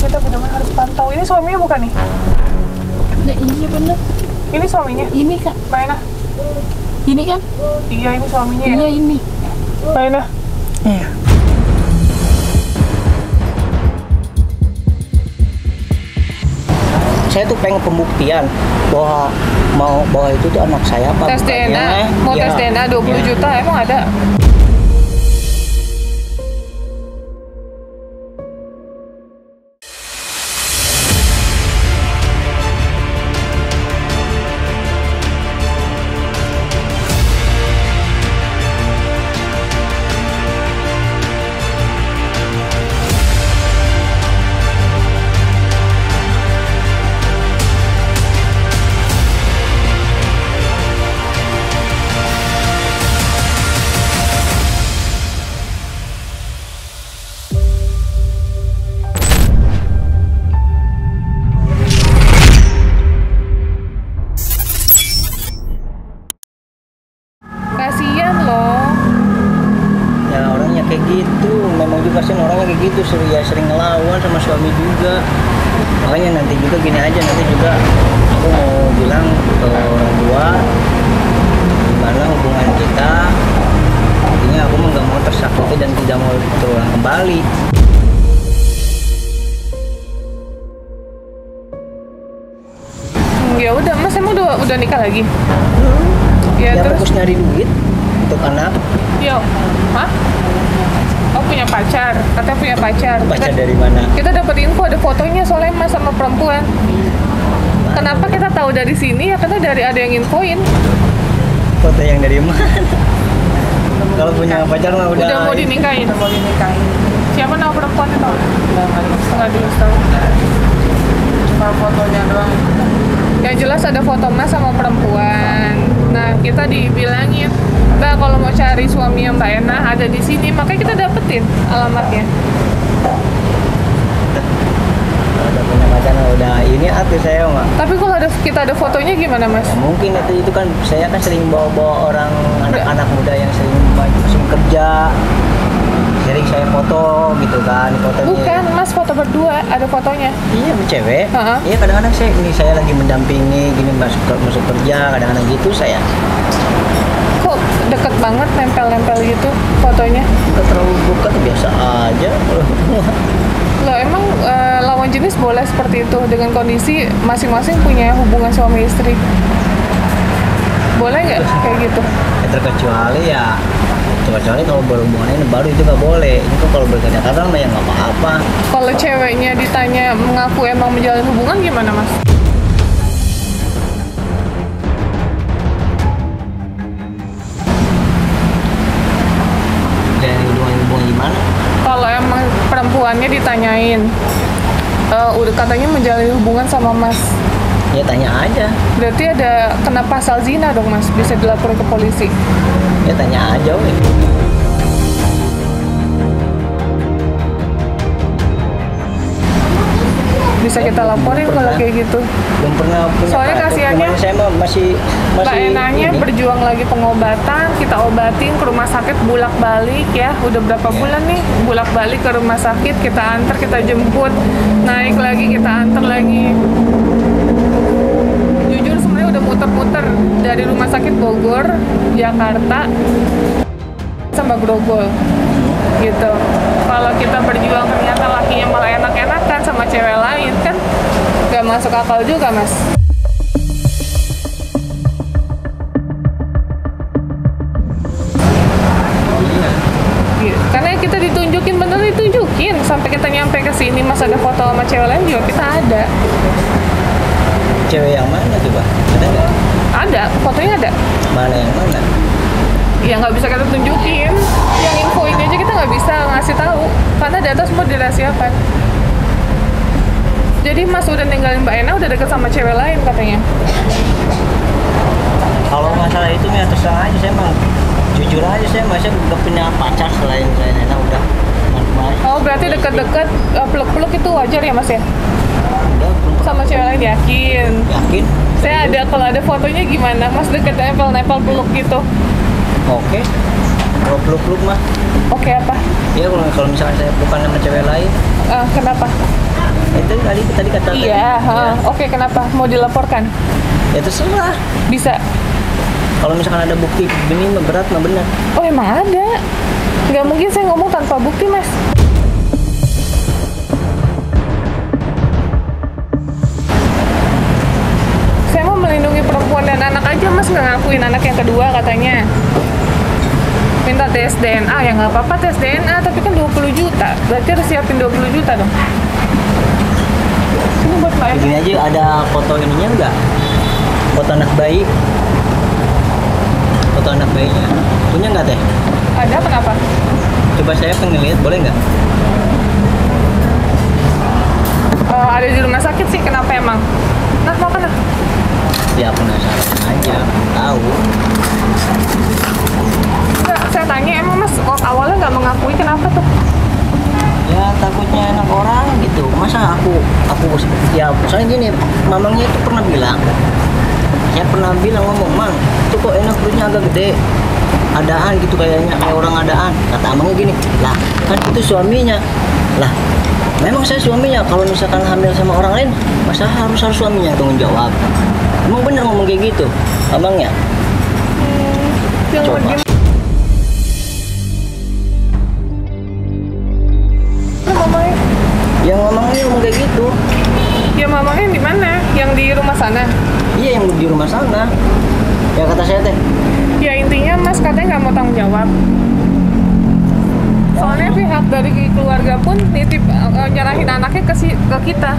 kita benar-benar harus pantau. Ini suaminya bukan nih? Nah, iya bener. Ini suaminya? Ini Kak. Mbak Ena? Ini kan? Iya, ini suaminya ya? Iya ini. Mbak Ena? Iya. Saya tuh pengen pembuktian bahwa itu tuh anak saya apa Tes bukannya. DNA? Mau Ya. tes DNA 20 Ya. juta, emang ada? Kasian loh. Ya orangnya kayak gitu, memang juga sih orangnya kayak gitu, sering ngelawan sama suami juga. Makanya nanti juga gini aja, nanti juga aku mau bilang ke orang tua gimana hubungan kita. Intinya aku mah nggak mau tersakiti dan tidak mau terulang kembali. Ya udah, Mas emang udah nikah lagi? Ya, Ya terus? fokus nyari duit untuk anak. Yo, hah? Oh punya pacar? Katanya punya pacar. Pacar dari mana? Kita dapat info ada fotonya soalnya Mas sama perempuan. Kenapa kita tahu dari sini? Ya karena dari ada yang infoin. Foto yang dari mana? Kalau punya pacar mah Udah mau dinikahin. Mau dinikahin. Siapa nama perempuannya tau? Nggak dulu tahu. Cuma fotonya doang. Yang jelas ada foto Mas sama perempuan. Nah kita dibilangin, Mbak kalau mau cari suami yang Mbak Ena ada di sini, makanya kita dapetin alamatnya. Udah punya pacar udah ini hati saya mah. Tapi kalau kita ada fotonya gimana Mas? Ya, mungkin itu kan saya kan sering bawa orang anak-anak muda yang sering masuk kerja, sering saya foto gitu kan fotonya. Bukan Mas, foto berdua ada fotonya. Iya cewek. Ha-ha. Iya kadang-kadang saya lagi mendampingi gini masuk kerja kadang-kadang gitu saya. Kok deket banget nempel-nempel gitu fotonya? Nggak terlalu buka biasa aja. Loh emang lawan jenis boleh seperti itu dengan kondisi masing-masing punya hubungan suami istri? Boleh nggak kayak gitu? Ya, terkecuali kalau berhubungan ini baru itu nggak boleh. Ini kan kalau berkadang-kadang mah ya nggak apa-apa. Kalau ceweknya ditanya mengaku emang menjalin hubungan gimana Mas? Dan hubungan gimana? Kalau emang perempuannya ditanyain, udah katanya menjalin hubungan sama Mas, Ya tanya aja. berarti ada kena pasal zina dong Mas, bisa dilaporin ke polisi. Ya tanya aja weh. Bisa kita laporin kalau kayak gitu. Belum pernah punya Soalnya pacar. kasihannya Kemarin saya mah masih Mbak Enanya ini. berjuang lagi pengobatan, kita obatin ke rumah sakit bulak-balik ya. Udah berapa bulan nih bulak-balik ke rumah sakit, kita antar, kita jemput, naik lagi, kita antar lagi. Jujur sebenarnya udah muter-muter dari rumah sakit Bogor, Jakarta, sama Grogol gitu. Kalau kita berjuang ternyata lakinya malah enak-enakan sama cewek lain kan gak masuk akal juga Mas. Gitu. Karena kita ditunjukin, bener ditunjukin sampai kita nyampe ke sini Mas ada foto sama cewek lain juga kita ada. Cewek yang mana coba? Ada nggak? Ada, fotonya ada. Mana yang mana? Ya nggak bisa kita tunjukin. Yang infoin aja kita nggak bisa ngasih tahu karena data semua dirahasiakan. Jadi Mas udah ninggalin Mbak Ena udah deket sama cewek lain katanya. Kalau masalah itu ya terserah aja saya mah. Jujur aja saya masih udah punya pacar selain saya Nena udah. Oh berarti deket-deket peluk-peluk itu wajar ya Mas ya? Udah belum Sama cewek lain yakin. yakin? Saya ada kalau ada fotonya gimana Mas deket nempel-nempel peluk gitu. Oke. Kalau peluk-peluk mah. Oke apa? Ya kalau misalnya saya bukan sama cewek lain, Kenapa? ya tadi kata Iya, oke, kenapa? Mau dilaporkan? ya terserah. Bisa. Kalau misalkan ada bukti begini mah berat mah benar. Oh, emang ada? Nggak mungkin saya ngomong tanpa bukti, Mas. Saya mau melindungi perempuan dan anak aja, Mas. Nggak ngakuin anak yang kedua katanya. Minta tes DNA, ya nggak apa-apa tes DNA, tapi kan 20 juta. Berarti harus siapin 20 juta dong. Ini buat Mbak Ena. Begini aja ada foto ininya enggak? Foto anak bayi. Foto anak bayinya. Punya nggak teh? Ada, kenapa? Coba saya pengen lihat, boleh nggak? Ada di rumah sakit sih, kenapa emang? Nah, makan lah. Ya penasaran aja, tahu. Nggak, saya tanya, emang Mas awalnya nggak mengakui, kenapa tuh? Ya takutnya anak orang gitu. Masa aku ya soalnya gini, mamangnya itu pernah bilang. Saya pernah bilang ngomong, "Mang, itu kok enak perutnya agak gede. Adaan gitu kayaknya, kayak orang adaan." Kata abangnya gini, "Lah, kan itu suaminya." Lah, memang saya suaminya. Kalau misalkan hamil sama orang lain, masa harus suaminya yang tanggung jawab? Emang bener ngomong kayak gitu, abangnya? Yang Coba. gimana? Mamanya? Yang ngomongnya ngomong kayak gitu. Ya mamanya di mana? Yang di rumah sana? Iya, yang di rumah sana. Ya kata saya teh. Ya intinya Mas katanya nggak mau tanggung jawab. Soalnya pihak dari keluarga pun nitip nyerahin anaknya ke kita.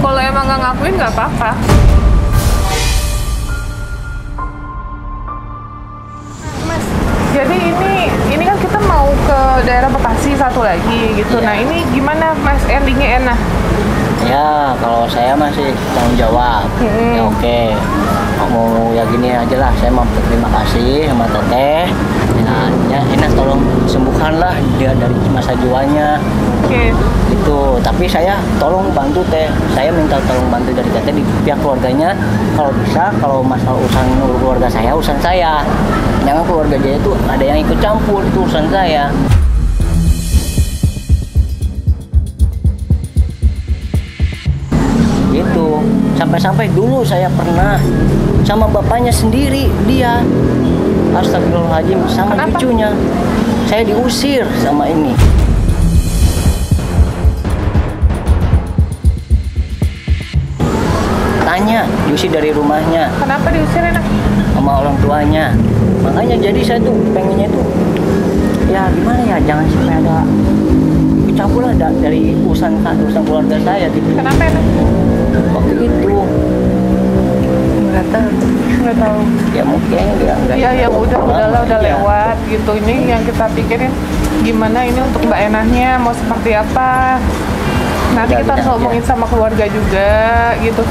Kalau emang nggak ngakuin nggak apa-apa. Mas, jadi ini kan kita mau ke daerah Bekasi satu lagi gitu. Iya. Nah ini gimana Mas endingnya enak? Ya, kalau saya masih tanggung jawab. Ya oke. Mau ya gini aja lah, saya mau berterima kasih sama teteh. Ya enak tolong sembuhkanlah dia dari masa jiwanya. Oke. Itu. Tapi saya tolong bantu teh. Saya minta tolong bantu dari teteh di pihak keluarganya. Kalau bisa, kalau masalah urusan keluarga saya, urusan saya. Jangan keluarga dia itu ada yang ikut campur, itu urusan saya. Gitu. Sampai-sampai dulu saya pernah sama bapaknya sendiri, dia astagfirullahaladzim, sama Kenapa? cucunya saya diusir sama ini. Tanya, diusir dari rumahnya Kenapa diusir enak? sama orang tuanya. Makanya jadi saya tuh pengennya tuh ya gimana ya, jangan sampai ada campur lah dari urusan keluarga saya gitu. Kenapa enak? Waktu itu Nggak tahu. ya mungkin enggak. Iya, yang udahlah udah Iya. lewat gitu. Ini yang kita pikirin gimana ini untuk Mbak Enahnya mau seperti apa. Nanti Udah, kita harus udah, ngomongin sama keluarga juga gitu.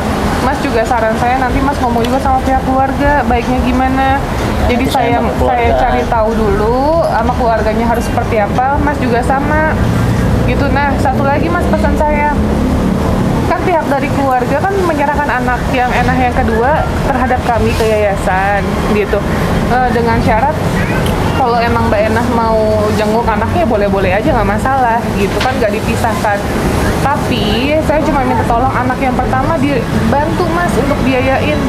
Mas juga saran saya nanti Mas ngomong juga sama pihak keluarga baiknya gimana. Jadi nanti saya sama saya keluarga. cari tahu dulu sama keluarganya harus seperti apa. Mas juga sama gitu. Nah, satu lagi Mas pesan saya. Kan pihak dari keluarga kan menyerahkan anak yang Enah yang kedua terhadap kami ke yayasan gitu. Dengan syarat kalau emang Mbak Enah mau jenguk anaknya boleh-boleh aja, nggak masalah gitu kan, nggak dipisahkan. Tapi saya cuma minta tolong anak yang pertama dibantu Mas untuk biayain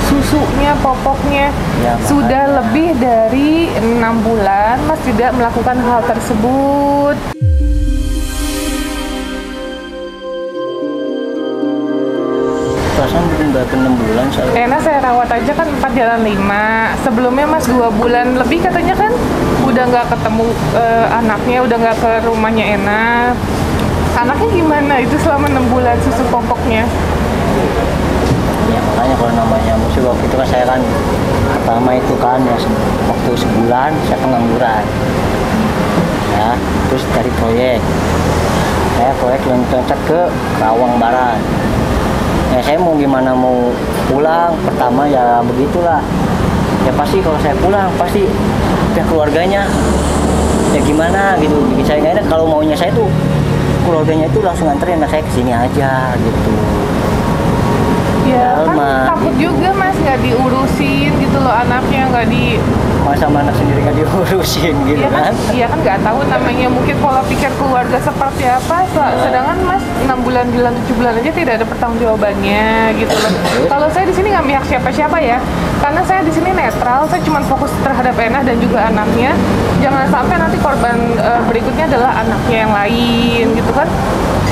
susunya, popoknya. Ya, Sudah makanya. lebih dari 6 bulan Mas tidak melakukan hal tersebut. Perasaan belum baru 6 bulan saya. Enak saya rawat aja kan 4 jalan 5. Sebelumnya Mas 2 bulan lebih katanya kan udah nggak ketemu anaknya, udah nggak ke rumahnya Enak. Anaknya gimana itu selama 6 bulan susu popoknya? Ya makanya kalau namanya musibah waktu itu kan saya kan pertama itu kan ya waktu sebulan saya pengangguran. Ya, terus dari proyek. Saya proyek loncat ke Rawang Barat. Ya saya mau gimana, mau pulang pertama ya begitulah. Ya pasti kalau saya pulang pasti pihak keluarganya ya gimana gitu, bikin saya nggak enak. Kalau maunya saya tuh keluarganya itu langsung nganterin anak saya ke sini aja gitu. Ya kan Mas, takut gitu. juga Mas nggak diurusin gitu loh anaknya, nggak di masa anak sendiri nggak diurusin gitu Iya kan, kan. iya kan nggak tahu namanya mungkin pola pikir keluarga seperti apa. Sedangkan Mas 6 bulan, 7 bulan aja tidak ada pertanggungjawabannya gitu loh. Kalau saya di sini nggak mihak siapa-siapa ya, karena saya di sini netral. Saya cuma fokus terhadap Enah dan juga anaknya. Jangan sampai nanti korban berikutnya adalah anaknya yang lain gitu kan.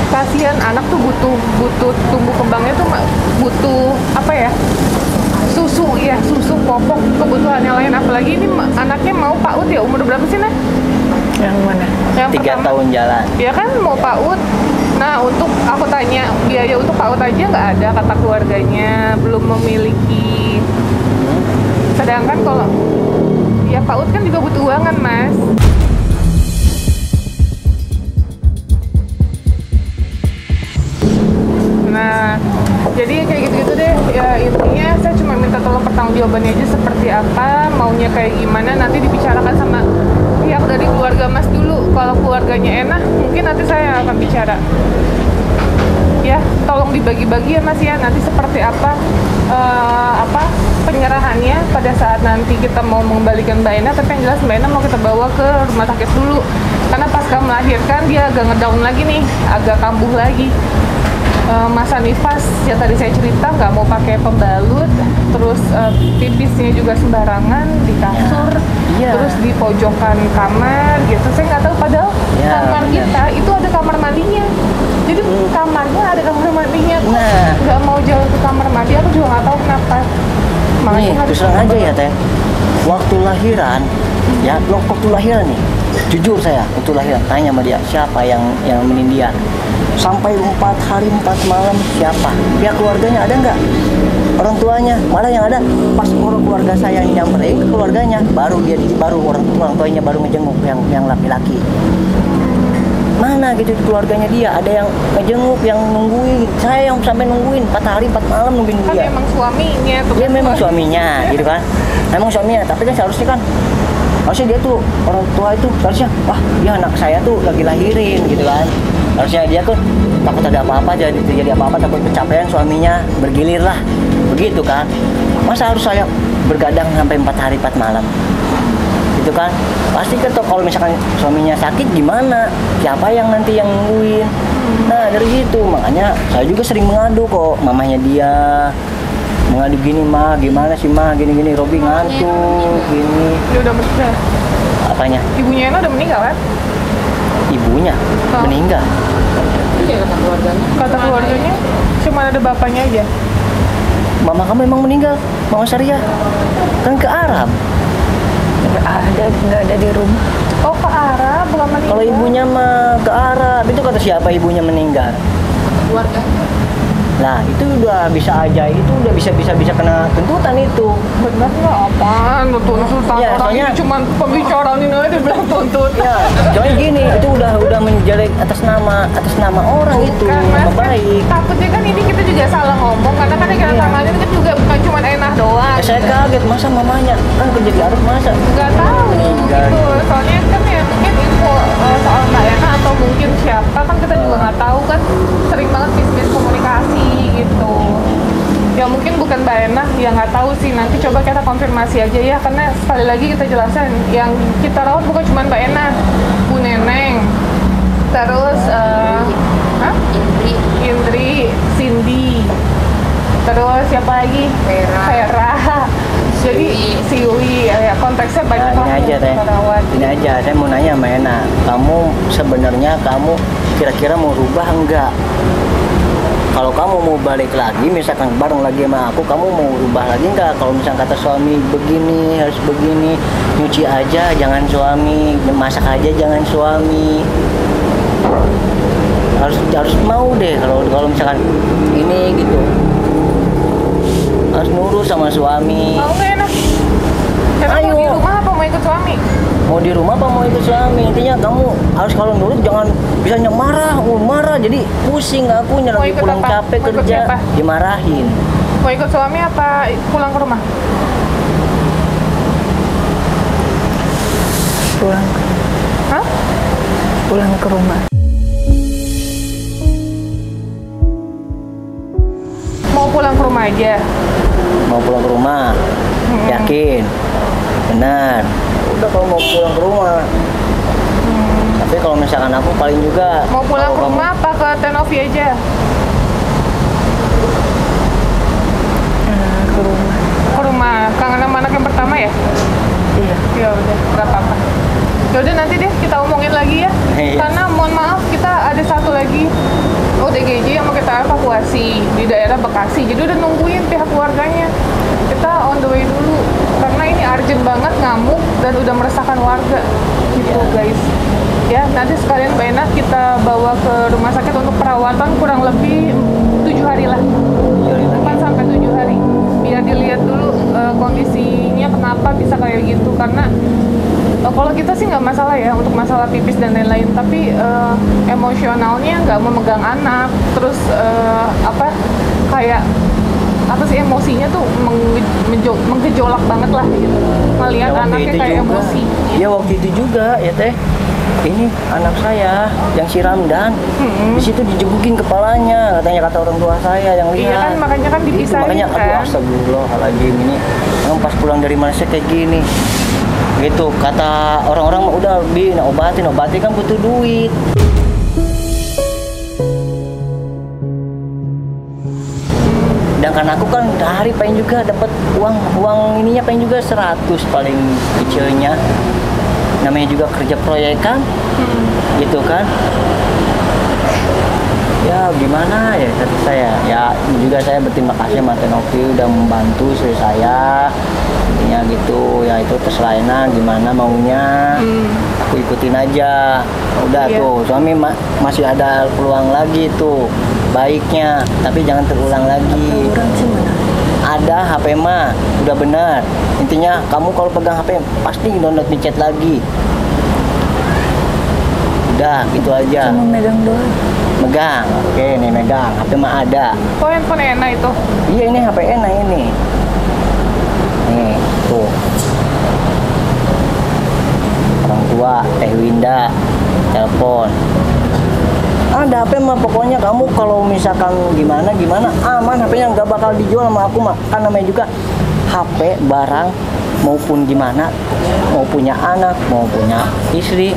Kasihan anak tuh butuh tumbuh kembangnya tuh butuh apa ya? Susu ya, susu popok kebutuhan yang lain. Apalagi ini anaknya mau PAUD ya, umur berapa sih Nah? Yang mana? Yang 3 pertama, tahun jalan. ya kan mau PAUD. Nah untuk aku tanya biaya untuk PAUD aja nggak ada kata keluarganya, belum memiliki. Sedangkan kalau ya PAUD kan juga butuh uangan Mas. Nah, jadi kayak gitu-gitu deh. Ya intinya saya cuma minta tolong pertanggungjawabannya aja seperti apa, maunya kayak gimana. Nanti dibicarakan sama pihak dari keluarga Mas dulu. Kalau keluarganya enak, mungkin nanti saya akan bicara. Ya, tolong dibagi-bagi ya Mas ya. Nanti seperti apa penyerahannya pada saat nanti kita mau mengembalikan Mbak Ena. Tapi yang jelas Mbak Ena mau kita bawa ke rumah sakit dulu. Karena pasca melahirkan dia agak ngedown lagi nih, agak kambuh lagi. Masa nifas ya tadi saya cerita nggak mau pakai pembalut, terus pipisnya juga sembarangan di kasur, Ya. terus di pojokan kamar gitu. Saya nggak tahu padahal Ya, kamar benar. kita itu ada kamar mandinya. Jadi kamarnya ada kamar mandinya. Kok Nah. nggak mau jalan ke kamar mandi, aku juga nggak tahu kenapa. Nih, harus terus terang aja ya Teh. Waktu lahiran, ya waktu lahiran nih, jujur saya waktu lahiran tanya sama dia siapa yang menin dia. Sampai 4 hari 4 malam siapa? Pihak keluarganya ada nggak? Orang tuanya, malah yang ada pas orang keluarga saya yang nyamperin ke keluarganya, baru orang tuanya baru ngejenguk yang laki-laki. Mana gitu keluarganya dia, ada yang ngejenguk, yang nungguin. Saya yang sampai nungguin 4 hari 4 malam nungguin kan dia. emang suaminya tuh. Dia memang suaminya gitu kan. Memang suaminya, tapi kan seharusnya kan dia tuh orang tua itu seharusnya wah dia anak saya tuh lagi lahirin gitu kan. Harusnya dia tuh takut ada apa-apa, jadi apa-apa, takut kecapean suaminya, bergilir lah begitu kan. Masa harus saya bergadang sampai 4 hari 4 malam gitu kan. Pasti kan kalau misalkan suaminya sakit gimana, siapa yang nanti yang nungguin. Nah dari situ makanya saya juga sering mengadu kok mamanya dia, mengadu gini mah gimana sih mah gini Robi ngantuk gini. Dia udah meninggal. Apanya? Ibunya Ena udah meninggal kan? Ibunya meninggal. Iya kata keluarganya. Kata keluarganya cuma ada bapaknya aja. Mama kamu emang meninggal, Mama Syariah kan ke Arab. Nggak ada di rumah. Oh ke Arab bukan meninggal. Kalau ibunya mah ke Arab, itu kata siapa ibunya meninggal? Keluarga. Nah itu udah bisa aja, itu udah bisa kena tuntutan itu. benar nggak apaan tuntutan Ya, orang soalnya- ini cuma pembicaraan ini aja bilang tuntut. Ya, soalnya gini, itu udah menjelek atas nama orang itu, Kan, Mas, nama kan baik. takutnya kan ini kita juga salah ngomong karena kan yang kita tangani kan juga bukan cuma Enah doang. Saya kaget masa mamanya kan kerja di Arab masa. Nggak tahu Meninggal. gitu. Soalnya kan ya mungkin info soal Mbak Ena atau mungkin siapa kan kita juga nggak tahu kan, sering banget bis komunikasi gitu. Ya mungkin bukan Mbak Ena, ya nggak tahu sih. Nanti coba kita konfirmasi aja ya, karena sekali lagi kita jelaskan yang kita rawat bukan cuma Mbak Ena, Bu Neneng, terus Indri, Cindy, terus siapa lagi? Vera. Jadi Siwi, ya konteksnya banyak Nah, ini lah aja yang Teh. kita rawat. Ini aja, saya mau nanya sama Ena, kamu sebenarnya kira-kira mau rubah enggak? Kalau kamu mau balik lagi, misalkan bareng lagi sama aku, kamu mau rubah lagi enggak? Kalau misalkan kata suami begini, harus begini, nyuci aja jangan suami, masak aja jangan suami. Harus mau deh kalau misalkan ini gitu. Harus nurut sama suami. Mau nggak Ena? Ena mau Ayo. di rumah apa mau ikut suami? Mau di rumah apa mau ikut suami, intinya kamu harus kalau nurut jangan bisanya marah jadi pusing akunya Mau lagi ikut pulang apa? capek Mau ikut kerja siapa? dimarahin. Mau ikut suami apa pulang ke rumah? Pulang Hah? ke rumah. Mau pulang ke rumah aja? Mau pulang ke rumah, yakin Benar. Udah kalau mau pulang ke rumah. Tapi kalau misalkan aku paling juga Mau pulang ke kalau rumah apa ke Tenovi aja? Ke rumah. Ke rumah. Kangen sama anak yang pertama ya? Iya. Ya udah, nggak apa-apa. Ya udah nanti deh kita omongin lagi ya. Iya. Karena mohon maaf kita ada satu lagi OTGJ yang mau kita evakuasi di daerah Bekasi. Jadi udah nungguin pihak keluarganya. Kita on the way dulu karena ini urgent banget, ngamuk dan udah meresahkan warga gitu guys. Ya nanti sekalian Mbak Ena kita bawa ke rumah sakit untuk perawatan kurang lebih 7 hari lah. 4 sampai 7 hari biar dilihat dulu kondisinya kenapa bisa kayak gitu. Karena kalau kita sih nggak masalah ya untuk masalah pipis dan lain-lain, tapi emosionalnya nggak memegang anak, terus kayak apa sih emosinya tuh menggejolak banget lah gitu melihat Ya, waktu anaknya itu kayak juga. emosi. Ya waktu itu juga ya teh. Ini anak saya yang si Ramdan, di situ dijebukin kepalanya, katanya kata orang tua saya yang lihat. Iya kan makanya kan Itu dipisahin makanya aduh kan. astagfirullahaladzim ini emang pas pulang dari Malaysia kayak gini gitu kata orang-orang mah udah bin obatin kan butuh duit. Sedangkan aku kan hari paling juga dapat uang ininya paling juga 100 paling kecilnya. Namanya juga kerja proyek kan, gitu kan. Ya gimana ya kata saya, ya juga saya berterima kasih sama Tenovi udah membantu istri saya. Intinya gitu, ya itu terserah Ena gimana maunya. Aku ikutin aja. Udah Iya. tuh, suami masih ada peluang lagi tuh. Baiknya, tapi jangan terulang lagi. Orang sih mana? Ada HP mah, udah benar. Intinya kamu kalau pegang HP pasti download micet lagi. Udah, gitu aja. Cuma megang doang. Megang, oke nih megang. HP mah ada. Oh handphone Ena itu. Iya ini HP Ena ini. Nih, tuh. Orang tua, Teh Winda, telepon. Ada HP mah pokoknya kamu kalau misalkan gimana aman HP-nya nggak bakal dijual sama aku mah. Kan namanya juga HP barang maupun gimana mau punya anak mau punya istri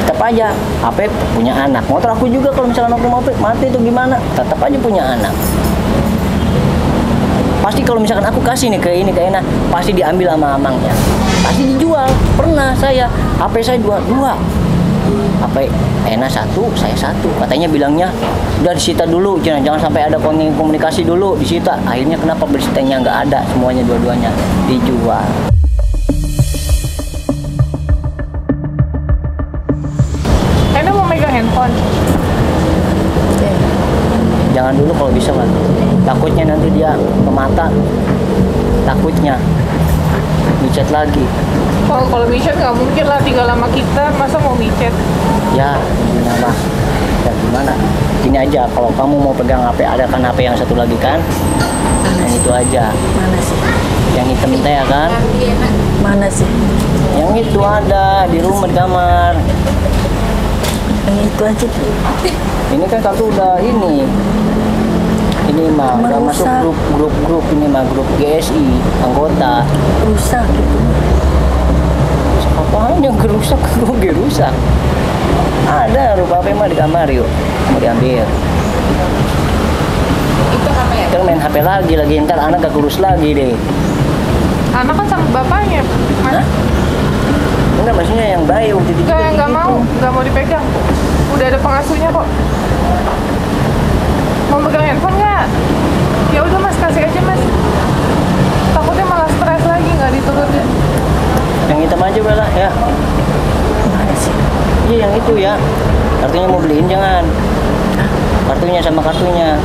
tetap aja HP punya anak. Motor aku juga kalau misalkan aku mau mati itu gimana tetap aja punya anak. Pasti kalau misalkan aku kasih nih ke Ena pasti diambil sama amangnya, pasti dijual. Pernah saya HP saya dua HP Ena 1, saya 1. Katanya bilangnya udah disita dulu, jangan sampai ada komunikasi dulu, disita. Akhirnya kenapa bersitanya nggak ada, semuanya dua-duanya dijual. Ena mau megang handphone. Jangan dulu kalau bisa kan. Takutnya nanti dia ke mata. Takutnya micet lagi. Kalau micet nggak mungkin lah tinggal sama kita, masa mau micet? Ya, gimana? Ya gimana? Gini aja, kalau kamu mau pegang HP, ada kan HP yang satu lagi kan? Yang itu aja. Mana sih? Yang hitam teh ya kan? Mana sih? Yang itu ada di rumah di kamar. Yang itu aja tuh. Ini kan kartu udah ini. Ini mah udah masuk grup ini mah grup GSI anggota. Rusak gitu. Apaan yang gerusak? Kok gerusak? Ada rupa HP mah di kamar yuk. Mau diambil. Itu apa ya? Ntar main HP lagi ntar anak gak kurus lagi deh. Anak kan sama bapaknya, Mas. Hah? Enggak maksudnya yang bayi waktu itu. Nggak mau dipegang. Udah ada pengasuhnya kok. Mau pegang handphone nggak? Ya udah Mas, kasih aja Mas. Takutnya malah stres lagi nggak diturutin. Yang hitam aja Bella ya. Mana sih? Iya yang itu ya. Kartunya mau beliin jangan. Kartunya sama kartunya.